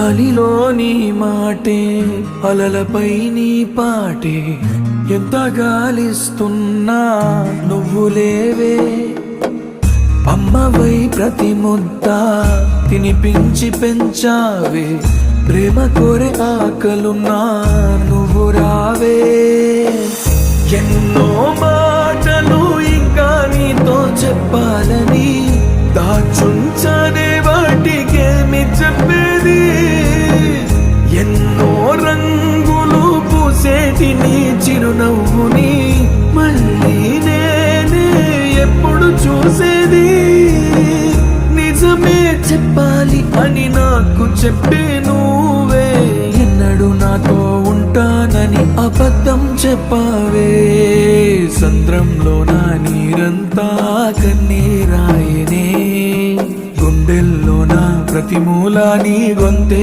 గాలిలోని మాటే అలలపై నీ పాటే ఎంత గాలిస్తున్నా నువ్వు లేవే అమ్మవై ప్రతి ముద్ద తినిపించి పెంచావే ప్రేమ కోరే ఆకలున్నా నువ్వు రావే ఎన్నో మాటలు ఇంకా నీతో చెప్పాలని దాచుంచనే వాటికేమి చెప్పేది ఎన్నో రంగులు పూసేటి నీ చిరునవ్వుని మళ్ళీ నేనే ఎప్పుడు చూసేది నిజమే చెప్పాలి అని నాకు చెప్పే నువ్వే ఎన్నడు నాతో ఉంటానని అబద్ధం చెప్పావే సంద్రంలో నా నీరంతా కన్నీరాయనే గుండెల్లో నా ప్రతి మూల నీ గొంతే